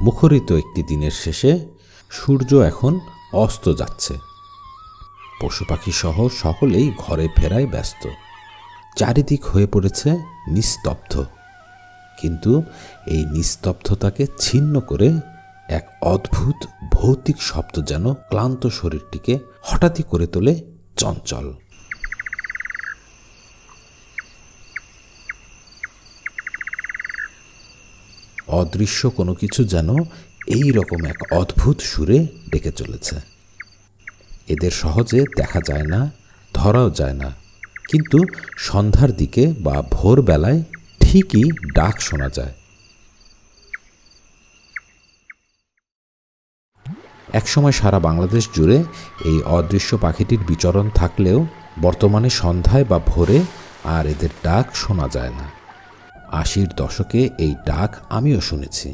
মুখরিত একটি দিনের শেষে সূর্য এখন অস্ত যাচ্ছে। পশু পাখি সহ সকলেই ঘরে ফেরায় ব্যস্ত। চারিদিক হয়ে পড়েছে নিস্তব্ধ। কিন্তু এই নিস্তব্ধতাকে ছিন্ন করে এক অদ্ভুত ভৌতিক শব্দ যেন ক্লান্ত শরীরটিকে হঠাৎই করে তোলে চঞ্চল। অদৃশ্য কোনো কিছু যেন এই রকম এক অদ্ভুত সুরে ডেকে চলেছে। এদের সহজে দেখা যায় না, ধরাও যায় না, কিন্তু সন্ধ্যার দিকে বা ভোরবেলায় ঠিকই ডাক শোনা যায়। একসময় সারা বাংলাদেশ জুড়ে এই অদৃশ্য পাখিটির বিচরণ থাকলেও বর্তমানে সন্ধ্যায় বা ভোরে আর এদের ডাক শোনা যায় না। ৮০-র দশকে এই ডাক আমিও শুনেছি।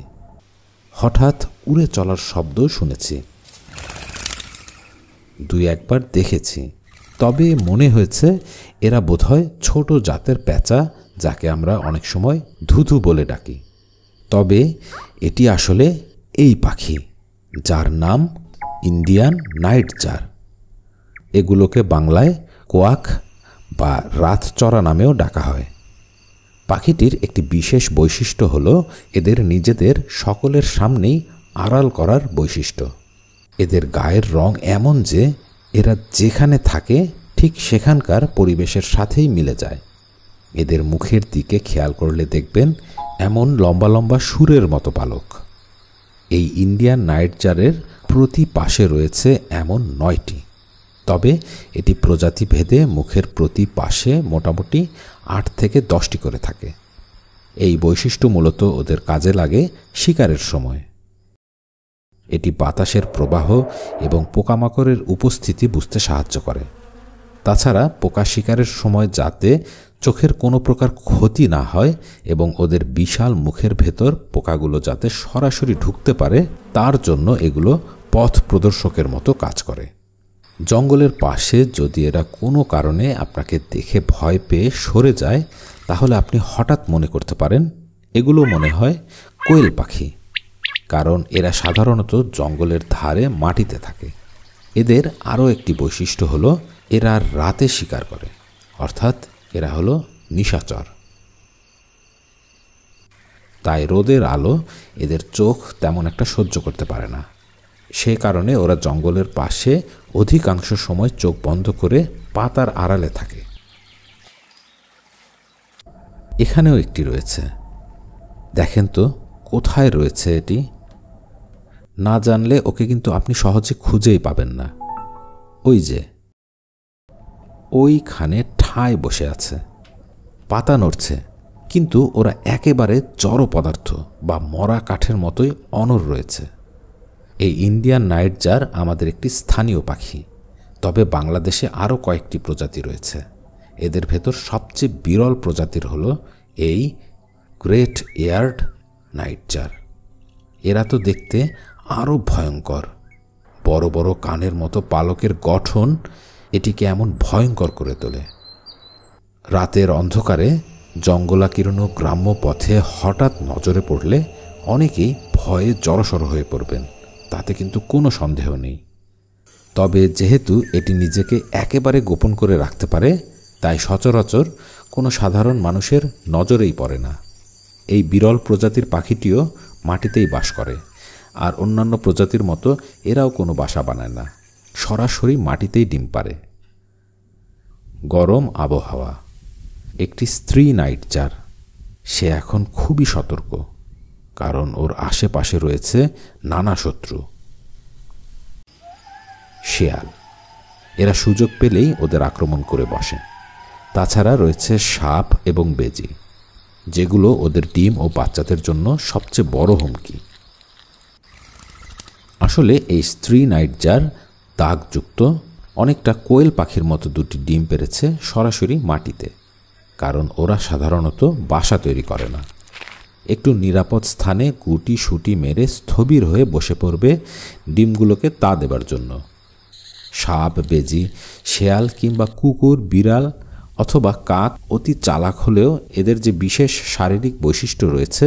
হঠাৎ উড়ে চলার শব্দ শুনেছি, দুই একবার দেখেছি। তবে মনে হয়েছে এরা বোধহয় ছোট জাতের পেঁচা, যাকে আমরা অনেক সময় ধুধু বলে ডাকি। তবে এটি আসলে এই পাখি, যার নাম ইন্ডিয়ান নাইটজার। এগুলোকে বাংলায় কোয়াক বা রাতচরা নামেও ডাকা হয়। পাখিটির একটি বিশেষ বৈশিষ্ট্য হল এদের নিজেদের সকলের সামনেই আড়াল করার বৈশিষ্ট্য। এদের গায়ের রং এমন যে এরা যেখানে থাকে ঠিক সেখানকার পরিবেশের সাথেই মিলে যায়। এদের মুখের দিকে খেয়াল করলে দেখবেন এমন লম্বা লম্বা সুরের মতো পালক। এই ইন্ডিয়ান নাইটজারের প্রতি পাশে রয়েছে এমন ৯টি। তবে এটি প্রজাতি ভেদে মুখের প্রতি পাশে মোটামুটি ৮ থেকে ১০টি করে থাকে। এই বৈশিষ্ট্য মূলত ওদের কাজে লাগে শিকারের সময়। এটি বাতাসের প্রবাহ এবং পোকামাকড়ের উপস্থিতি বুঝতে সাহায্য করে। তাছাড়া পোকা শিকারের সময় যাতে চোখের কোনো প্রকার ক্ষতি না হয় এবং ওদের বিশাল মুখের ভেতর পোকাগুলো যাতে সরাসরি ঢুকতে পারে, তার জন্য এগুলো পথ প্রদর্শকের মতো কাজ করে। জঙ্গলের পাশে যদি এরা কোনো কারণে আপনাকে দেখে ভয় পেয়ে সরে যায়, তাহলে আপনি হঠাৎ মনে করতে পারেন এগুলো মনে হয় কোয়েল পাখি, কারণ এরা সাধারণত জঙ্গলের ধারে মাটিতে থাকে। এদের আরও একটি বৈশিষ্ট্য হলো এরা রাতে শিকার করে, অর্থাৎ এরা হলো নিশাচর। তাই রোদের আলো এদের চোখ তেমন একটা সহ্য করতে পারে না। সে কারণে ওরা জঙ্গলের পাশে অধিকাংশ সময় চোখ বন্ধ করে পাতার আড়ালে থাকে। এখানেও একটি রয়েছে, দেখেন তো কোথায় রয়েছে এটি। না জানলে ওকে কিন্তু আপনি সহজে খুঁজেই পাবেন না। ওই যে ওইখানে ঠায় বসে আছে, পাতা নড়ছে, কিন্তু ওরা একেবারে জড় পদার্থ বা মরা কাঠের মতোই অনড় রয়েছে। এই ইন্ডিয়ান নাইটজার আমাদের একটি স্থানীয় পাখি, তবে বাংলাদেশে আরও কয়েকটি প্রজাতি রয়েছে। এদের ভেতর সবচেয়ে বিরল প্রজাতির হল এই গ্রেট এয়ার্ড নাইটজার। এরা তো দেখতে আরও ভয়ঙ্কর। বড় বড় কানের মতো পালকের গঠন এটিকে এমন ভয়ঙ্কর করে তোলে। রাতের অন্ধকারে জঙ্গলাকীর্ণ গ্রাম্য পথে হঠাৎ নজরে পড়লে অনেকেই ভয়ে জড়সড় হয়ে পড়বেন, তাতে কিন্তু কোনো সন্দেহ নেই। তবে যেহেতু এটি নিজেকে একেবারে গোপন করে রাখতে পারে, তাই সচরাচর কোনো সাধারণ মানুষের নজরেই পড়ে না। এই বিরল প্রজাতির পাখিটিও মাটিতেই বাস করে, আর অন্যান্য প্রজাতির মতো এরাও কোনো বাসা বানায় না, সরাসরি মাটিতেই ডিম পাড়ে। গরম আবহাওয়া। একটি স্ত্রী নাইটজার, সে এখন খুবই সতর্ক, কারণ ওর আশেপাশে রয়েছে নানা শত্রু। শেয়াল, এরা সুযোগ পেলেই ওদের আক্রমণ করে বসে। তাছাড়া রয়েছে সাপ এবং বেজি, যেগুলো ওদের ডিম ও বাচ্চাদের জন্য সবচেয়ে বড় হুমকি। আসলে এই স্ত্রী নাইটজার দাগযুক্ত, অনেকটা কোয়েল পাখির মতো দুটি ডিম পেড়েছে সরাসরি মাটিতে, কারণ ওরা সাধারণত বাসা তৈরি করে না। একটু নিরাপদ স্থানে গুটি সুটি মেরে স্থবির হয়ে বসে পড়বে ডিমগুলোকে তা দেবার জন্য। সাপ, বেজি, শেয়াল কিংবা কুকুর, বিড়াল অথবা কাক অতি চালাক হলেও এদের যে বিশেষ শারীরিক বৈশিষ্ট্য রয়েছে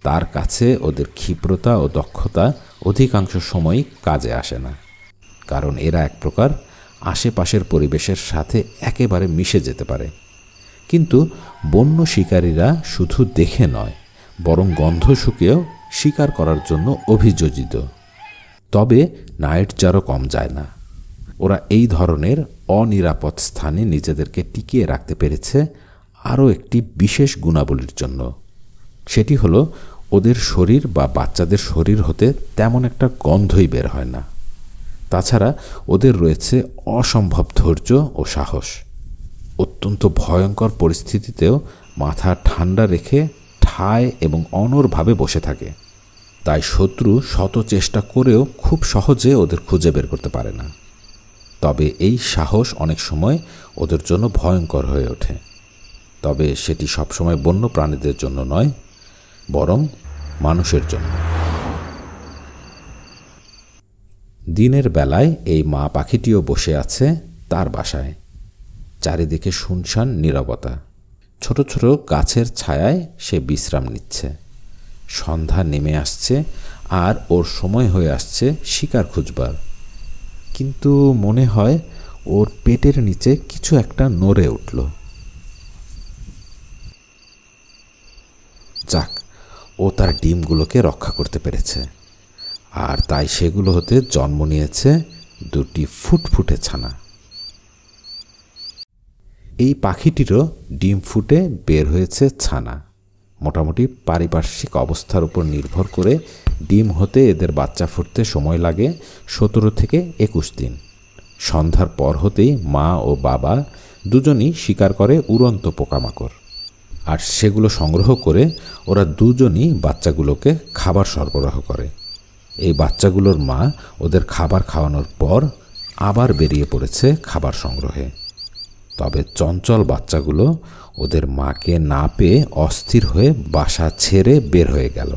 তার কাছে ওদের ক্ষিপ্রতা ও দক্ষতা অধিকাংশ সময়ই কাজে আসে না, কারণ এরা এক প্রকার আশেপাশের পরিবেশের সাথে একেবারে মিশে যেতে পারে। কিন্তু বন্য শিকারীরা শুধু দেখে নয়, বরং গন্ধ শুকেও শিকার করার জন্য অভিযোজিত। তবে নাইটজারও কম যায় না। ওরা এই ধরনের অনিরাপদ স্থানে নিজেদেরকে টিকিয়ে রাখতে পেরেছে আরও একটি বিশেষ গুণাবলীর জন্য। সেটি হলো ওদের শরীর বা বাচ্চাদের শরীর হতে তেমন একটা গন্ধই বের হয় না। তাছাড়া ওদের রয়েছে অসম্ভব ধৈর্য ও সাহস। অত্যন্ত ভয়ঙ্কর পরিস্থিতিতেও মাথা ঠান্ডা রেখে ঠায় এবং অনড়ভাবে বসে থাকে। তাই শত্রু শত চেষ্টা করেও খুব সহজে ওদের খুঁজে বের করতে পারে না। তবে এই সাহস অনেক সময় ওদের জন্য ভয়ঙ্কর হয়ে ওঠে। তবে সেটি সবসময় বন্য প্রাণীদের জন্য নয়, বরং মানুষের জন্য। দিনের বেলায় এই মা পাখিটিও বসে আছে তার বাসায়। চারিদিকে শুনশান নীরবতা। ছোট ছোট গাছের ছায়ায় সে বিশ্রাম নিচ্ছে। সন্ধ্যা নেমে আসছে আর ওর সময় হয়ে আসছে শিকার খুঁজবার। কিন্তু মনে হয় ওর পেটের নিচে কিছু একটা নড়ে উঠল। যাক, ও তার ডিমগুলোকে রক্ষা করতে পেরেছে, আর তাই সেগুলো হতে জন্ম নিয়েছে দুটি ফুটফুটে ছানা। এই পাখিটিরও ডিম ফুটে বের হয়েছে ছানা। মোটামুটি পারিপার্শ্বিক অবস্থার উপর নির্ভর করে ডিম হতে এদের বাচ্চা ফুটতে সময় লাগে 17 থেকে 21 দিন। সন্ধ্যার পর হতেই মা ও বাবা দুজনই শিকার করে উড়ন্ত পোকামাকড়, আর সেগুলো সংগ্রহ করে ওরা দুজনই বাচ্চাগুলোকে খাবার সরবরাহ করে। এই বাচ্চাগুলোর মা ওদের খাবার খাওয়ানোর পর আবার বেরিয়ে পড়েছে খাবার সংগ্রহে। তবে চঞ্চল বাচ্চাগুলো ওদের মাকে না পেয়ে অস্থির হয়ে বাসা ছেড়ে বের হয়ে গেল।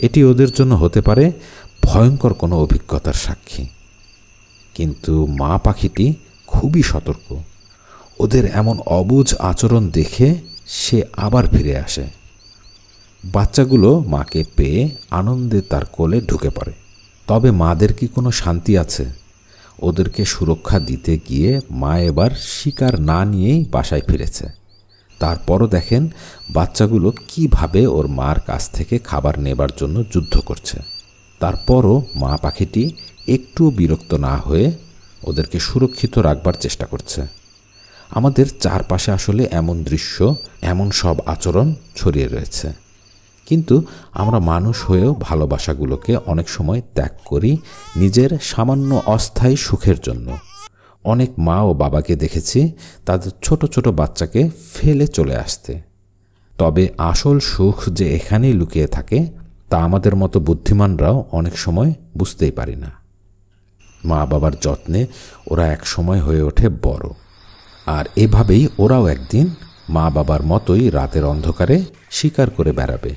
এটি ওদের জন্য হতে পারে ভয়ঙ্কর কোনো অভিজ্ঞতার সাক্ষী। কিন্তু মা পাখিটি খুবই সতর্ক। ওদের এমন অবুঝ আচরণ দেখে সে আবার ফিরে আসে। বাচ্চাগুলো মাকে পেয়ে আনন্দে তার কোলে ঢুকে পড়ে। তবে মাদের কি কোনো শান্তি আছে? ওদেরকে সুরক্ষা দিতে গিয়ে মা এবার শিকার না নিয়েই বাসায় ফিরেছে। তারপরও দেখেন বাচ্চাগুলো কিভাবে ওর মার কাছ থেকে খাবার নেবার জন্য যুদ্ধ করছে। তারপরও মা পাখিটি একটুও বিরক্ত না হয়ে ওদেরকে সুরক্ষিত রাখবার চেষ্টা করছে। আমাদের চারপাশে আসলে এমন দৃশ্য, এমন সব আচরণ ছড়িয়ে রয়েছে। কিন্তু আমরা মানুষ হয়েও ভালোবাসাগুলোকে অনেক সময় ত্যাগ করি নিজের সামান্য অস্থায়ী সুখের জন্য। অনেক মা ও বাবাকে দেখেছি তাদের ছোট ছোট বাচ্চাকে ফেলে চলে আসতে। তবে আসল সুখ যে এখানেই লুকিয়ে থাকে তা আমাদের মতো বুদ্ধিমানরাও অনেক সময় বুঝতেই পারি না। মা বাবার যত্নে ওরা এক সময় হয়ে ওঠে বড়, আর এভাবেই ওরাও একদিন মা বাবার মতোই রাতের অন্ধকারে শিকার করে বেড়াবে।